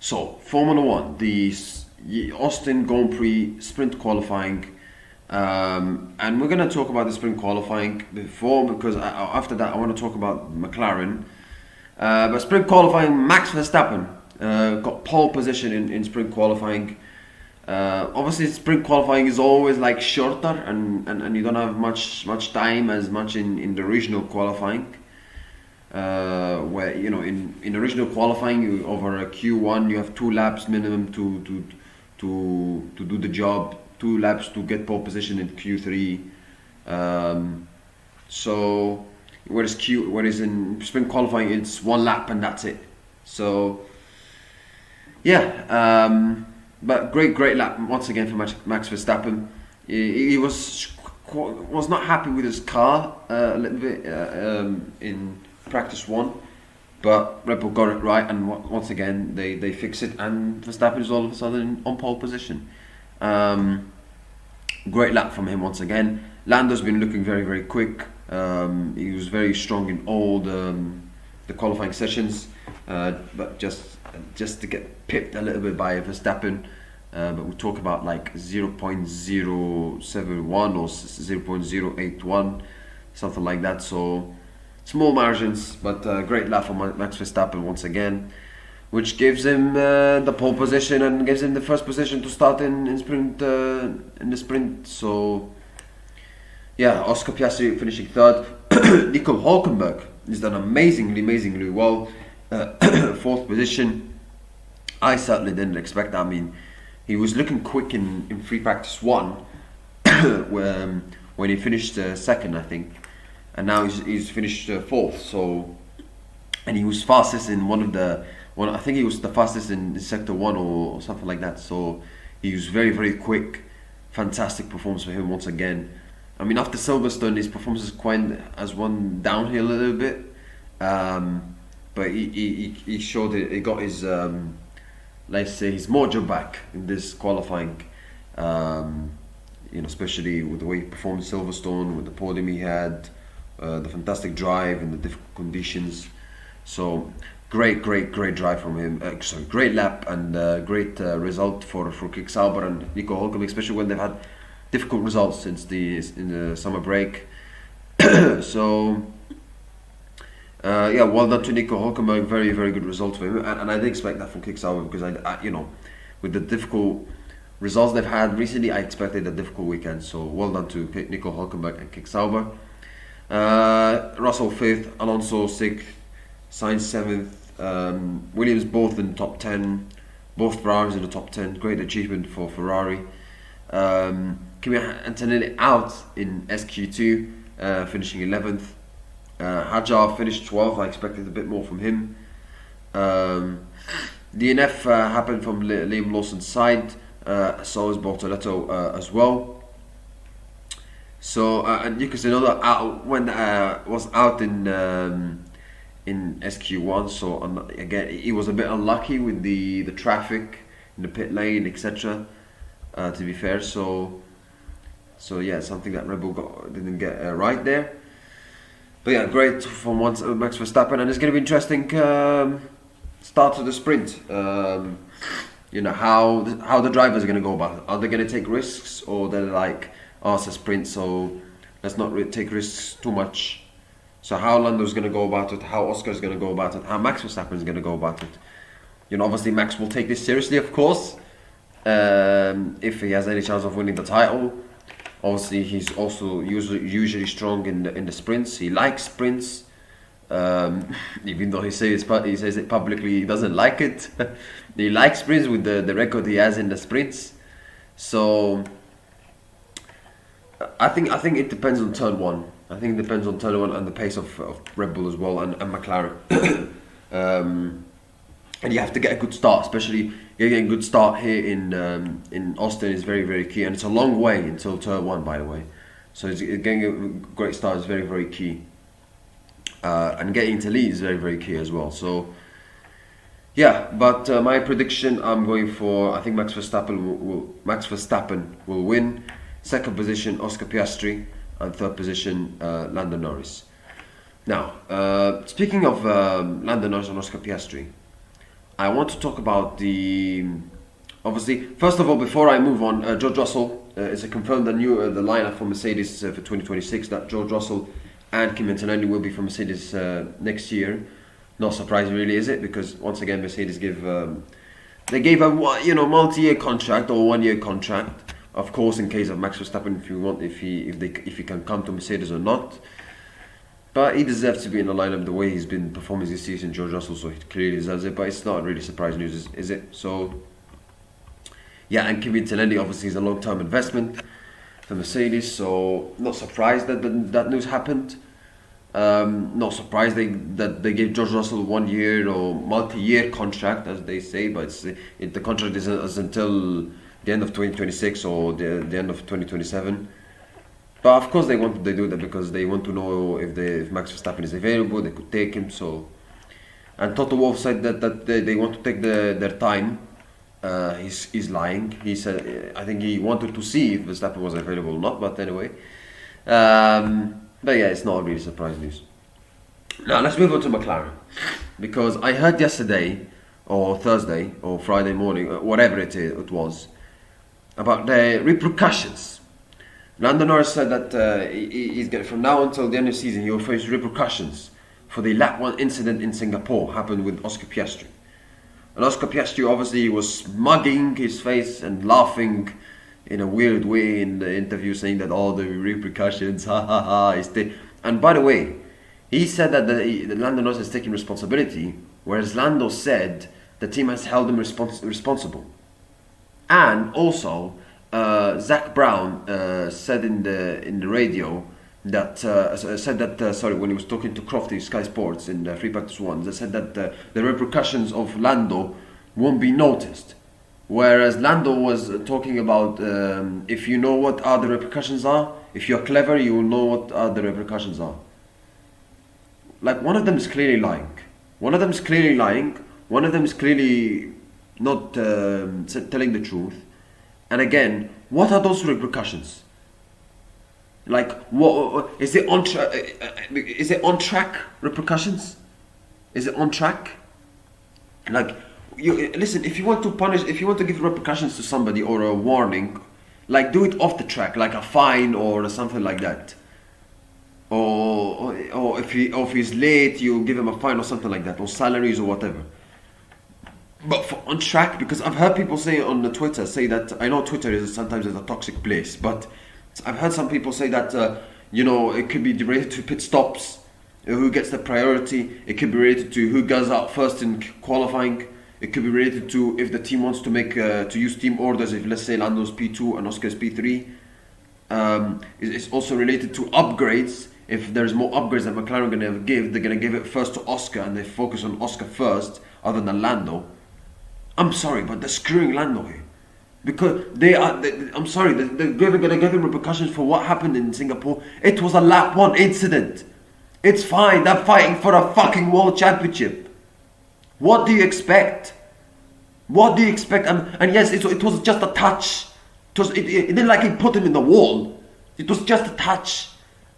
So, Formula One, the Austin Grand Prix sprint qualifying, and we're going to talk about the sprint qualifying before because after that I want to talk about McLaren. But sprint qualifying, Max Verstappen got pole position in sprint qualifying. Obviously, sprint qualifying is always like shorter, and you don't have much time as much in the regional qualifying. Where in original qualifying over a Q1 you have 2 laps minimum to do the job, 2 laps to get pole position in Q3. So whereas in sprint qualifying it's 1 lap and that's it. So yeah, but great lap once again for Max Verstappen. He was not happy with his car a little bit in practice 1, but Red Bull got it right, and once again they fix it, and Verstappen is all of a sudden on pole position. Great lap from him once again. Lando's been looking very quick. He was very strong in all the qualifying sessions, but just to get pipped a little bit by Verstappen. But we talk about like 0.071 or 0.081, something like that. So small margins, but great lap for Max Verstappen once again, which gives him the pole position and gives him the first position to start in the sprint. So yeah, Oscar Piastri finishing third. Nico Hülkenberg has done amazingly well. 4th position. I certainly didn't expect that. I mean, he was looking quick in free practice 1 when he finished second, I think. And now he's finished 4th. So, and he was fastest in I think he was the fastest in sector 1 or something like that. So he was very quick. Fantastic performance for him once again. I mean, after Silverstone, his performance has won downhill a little bit. But he showed it. He got his let's say his mojo back in this qualifying. Especially with the way he performed in Silverstone, with the podium he had. The fantastic drive in the difficult conditions. So great drive from him. Great lap and great result for Kick Sauber and Nico Hülkenberg, especially when they've had difficult results in the summer break. So well done to Nico Hülkenberg. Very good result for him, and I did expect that from Kick Sauber because I with the difficult results they've had recently, I expected a difficult weekend. So well done to Nico Hülkenberg and Kick Sauber. Russell 5th, Alonso 6th, Sainz 7th, Williams both in the top 10, both Ferraris in the top 10. Great achievement for Ferrari. Kimi Antonelli out in SQ2, finishing 11th. Hadjar finished 12th. I expected a bit more from him. DNF happened from Liam Lawson's side, so is Bortoletto as well. So and Yuki Tsunoda was out in SQ1. So again, he was a bit unlucky with the traffic in the pit lane, etc. To be fair, so yeah, something that Red Bull didn't get right there. But yeah, great from Max Verstappen, and it's going to be interesting start to the sprint. How the drivers are going to go about it. Are they going to take risks, or they're like, oh, it's a sprint, so let's not take risks too much. So how Lando's going to go about it, how Oscar's going to go about it, how Max Verstappen is going to go about it. Obviously Max will take this seriously, of course, if he has any chance of winning the title. Obviously, he's also usually strong in the sprints. He likes sprints, even though he says it publicly. He doesn't like it. He likes sprints with the record he has in the sprints. So I think it depends on turn 1. I think it depends on turn 1 and the pace of Red Bull as well and McLaren. And you have to get a good start, especially getting a good start here in Austin is very key, and it's a long way until turn 1, by the way. So getting a great start is very key, and getting to lead is very key as well. So yeah, but my prediction, I'm going for, I think Max Verstappen will win. 2nd position Oscar Piastri, and 3rd position Lando Norris. Now, speaking of Lando Norris and Oscar Piastri, I want to talk about the obviously. First of all, before I move on, George Russell is confirmed the lineup for Mercedes for 2026. That George Russell and Kim Antonelli will be for Mercedes next year. Not surprising, really, is it? Because once again, Mercedes they gave a multi-year contract or 1 year contract. Of course, in case of Max Verstappen, if he can come to Mercedes or not. But he deserves to be in the lineup the way he's been performing this season, George Russell, so he clearly deserves it. But it's not really surprise news, is it? So, yeah, and Kimi Antonelli obviously is a long-term investment for Mercedes, so not surprised that news happened. Not surprised that they gave George Russell 1 year or multi-year contract, as they say, but the contract is until the end of 2026 or the end of 2027. But of course they do that because they want to know if Max Verstappen is available, they could take him. So, and Toto Wolff said that they want to take their time. He's lying. He said I think he wanted to see if Verstappen was available or not. But anyway, but yeah, it's not really surprise news. Now let's move on to McLaren, because I heard yesterday or Thursday or Friday morning, whatever it was, about the repercussions. Lando Norris said that he's going from now until the end of the season he will face repercussions for the lap 1 incident in Singapore happened with Oscar Piastri. And Oscar Piastri obviously was smugging his face and laughing in a weird way in the interview, saying that all the repercussions, ha ha ha. And by the way, he said that Lando Norris is taking responsibility, whereas Lando said the team has held him responsible. And also, Zach Brown said in the radio that when he was talking to Crofty Sky Sports in Free Practice 1, they said that the repercussions of Lando won't be noticed, whereas Lando was talking about if you know what the repercussions are, if you're clever, you will know what the repercussions are. Like, one of them is clearly lying. One of them is clearly not telling the truth. And again, what are those repercussions? Like, what is it on track? Is it on track repercussions? Is it on track? Like, listen. If you want to give repercussions to somebody or a warning, like, do it off the track, like a fine or something like that. Or if he's late, you give him a fine or something like that, or salaries or whatever. But for on track, because I've heard people say on the Twitter, say that, I know Twitter is sometimes a toxic place, but I've heard some people say that it could be related to pit stops, who gets the priority. It could be related to who goes out first in qualifying. It could be related to if the team wants to make to use team orders. If, let's say, Lando's P2 and Oscar's P3. It's also related to upgrades. If there's more upgrades that McLaren are going to give, they're going to give it first to Oscar, and they focus on Oscar first, other than Lando. I'm sorry, but they're screwing Lando here, because I'm sorry, they're going to give him repercussions for what happened in Singapore. It was a lap 1 incident. It's fine. They're fighting for a fucking world championship. What do you expect? And yes, it was just a touch. It didn't like he put him in the wall. It was just a touch.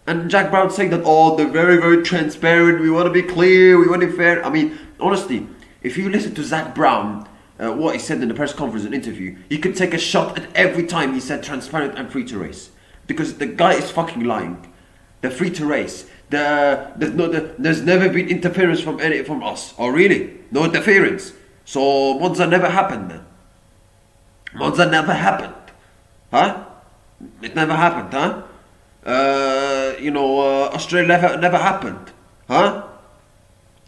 And Jack Brown saying that, they're very, very transparent. We want to be clear. We want to be fair. I mean, honestly, if you listen to Zach Brown, what he said in the press conference and interview, he could take a shot at every time he said transparent and free to race, because the guy is fucking lying. They're free to race. There's never been interference from us. Oh really? No interference. So Monza never happened then. Monza never happened, huh? It never happened, huh? Australia never happened, huh?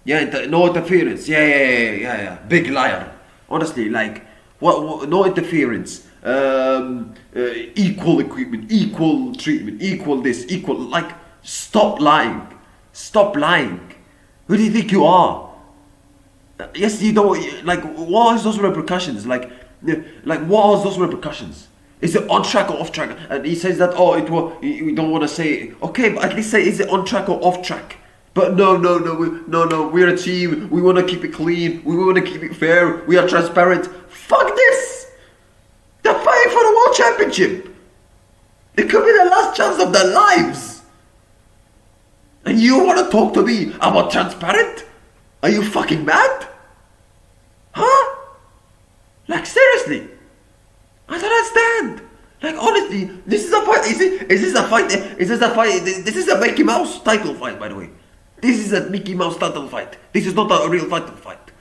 Yeah, no interference. Yeah. Big liar. Honestly, like, what? No interference. Equal equipment, equal treatment, equal this, equal. Like, stop lying. Stop lying. Who do you think you are? Yes, you don't. Like, what are those repercussions? Like, what are those repercussions? Is it on track or off track? And he says that, we don't want to say. Okay, but at least say, is it on track or off track? But no, we're a team. We want to keep it clean. We want to keep it fair. We are transparent. Fuck this! They're fighting for the world championship. It could be the last chance of their lives. And you want to talk to me about transparent? Are you fucking mad? Huh? Like seriously? I don't understand. Like honestly, this is a fight. Is this a fight? Is this a fight? This is a Mickey Mouse title fight, by the way. This is a Mickey Mouse title fight. This is not a real title fight.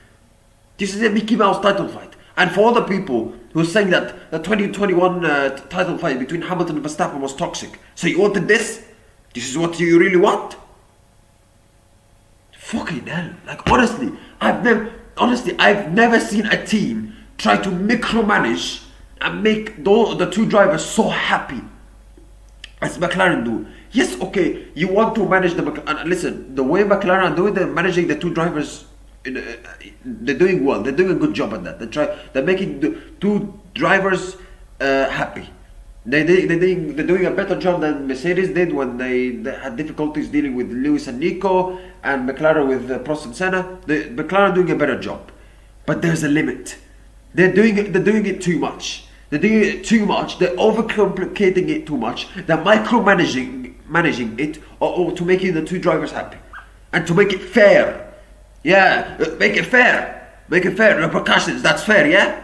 This is a Mickey Mouse title fight. And for all the people who are saying that the 2021 title fight between Hamilton and Verstappen was toxic, so you wanted this? This is what you really want? Fucking hell! Like honestly, I've never seen a team try to micromanage and make the two drivers so happy as McLaren do. Yes, okay, you want to manage the listen. The way McLaren are doing, they're managing the two drivers. They're doing well. They're doing a good job at that. They're making the two drivers happy. They're doing a better job than Mercedes did when they had difficulties dealing with Lewis and Nico, and McLaren with Prost and Senna. McLaren doing a better job, but there's a limit. They're doing it too much. They're doing it too much. They're overcomplicating it too much. They're managing it or to making the two drivers happy and to make it fair. Yeah, make it fair. Make it fair. Repercussions. That's fair. Yeah.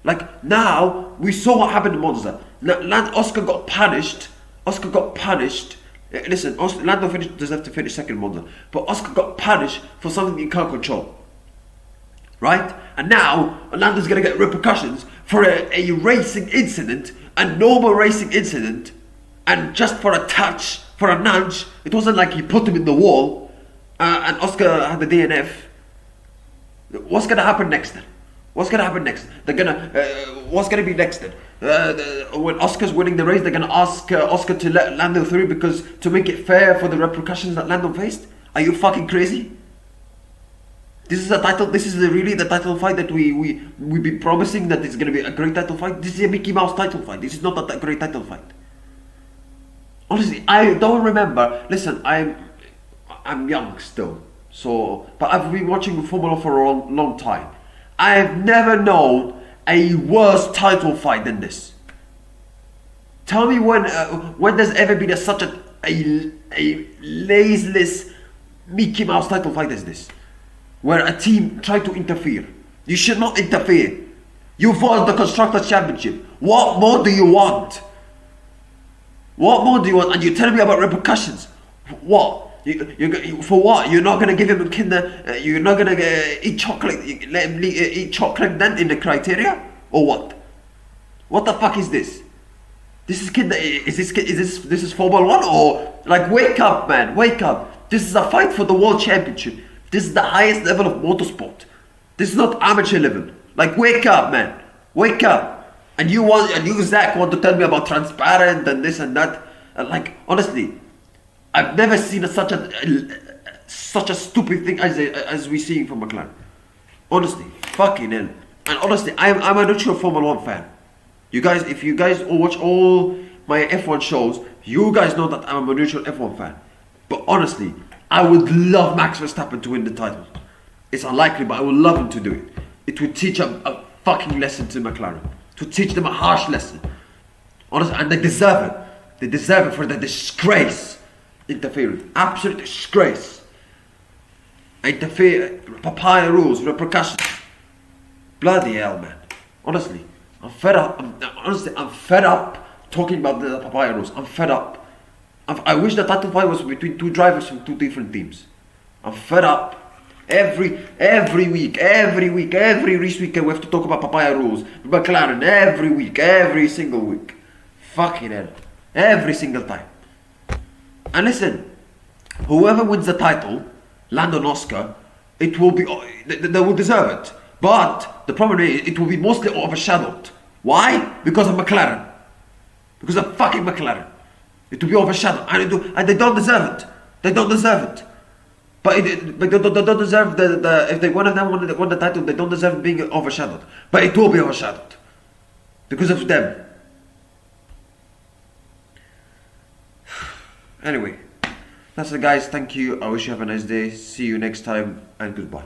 Like now, we saw what happened in Monza. Oscar got punished. Listen, Lando deserved to finish second in Monza, but Oscar got punished for something he can't control. Right? And now, Lando's gonna get repercussions for a racing incident, a normal racing incident, and just for a touch, for a nudge. It wasn't like he put him in the wall, and Oscar had the DNF. What's gonna happen next then? What's gonna happen next? What's gonna be next then? When Oscar's winning the race, they're gonna ask Oscar to let Lando through because to make it fair for the repercussions that Lando faced? Are you fucking crazy? This is a title. This is really the title fight that we be promising that it's gonna be a great title fight. This is a Mickey Mouse title fight. This is not a great title fight. Honestly, I don't remember. Listen, I'm young still, so but I've been watching Formula for a long time. I've never known a worse title fight than this. Tell me when there's ever been such a lazeless Mickey Mouse title fight as this, where a team tried to interfere. You should not interfere. You've won the Constructors' Championship. What more do you want? What more do you want? And you tell me about repercussions. What? You for what? You're not gonna give him a kinder. You're not gonna eat chocolate. Let him eat chocolate then in the criteria, or what? What the fuck is this? This is kinder. Is this Formula One or like wake up, man? Wake up. This is a fight for the world championship. This is the highest level of motorsport. This is not amateur level. Like wake up, man. Wake up. And you Zach want to tell me about transparent and this and that. Like honestly. I've never seen such a stupid thing as we seeing from McLaren. Honestly, fucking hell. And honestly, I'm a neutral Formula 1 fan. You guys, if you guys watch all my F1 shows, you guys know that I'm a neutral F1 fan. But honestly, I would love Max Verstappen to win the title. It's unlikely, but I would love him to do it. It would teach a fucking lesson to McLaren. To teach them a harsh lesson. Honestly, and they deserve it. They deserve it for the disgrace. Interfering. Absolute disgrace. Interfere. Papaya rules. Repercussions. Bloody hell, man. Honestly, I'm fed up. I'm fed up talking about the papaya rules. I'm fed up. I wish the title fight was between two drivers from two different teams. I'm fed up. Every week, every race weekend we have to talk about papaya rules. McLaren, every week, every single week. Fucking hell. Every single time. And listen, whoever wins the title, Lando and Oscar, it will be, they will deserve it. But the problem is, it will be mostly overshadowed. Why? Because of McLaren. Because of fucking McLaren. It will be overshadowed. And they don't deserve it. They don't deserve it. But they don't deserve if they one of them won the title, they don't deserve being overshadowed. But it will be overshadowed. Because of them. Anyway, that's it guys, thank you, I wish you have a nice day, see you next time, and goodbye.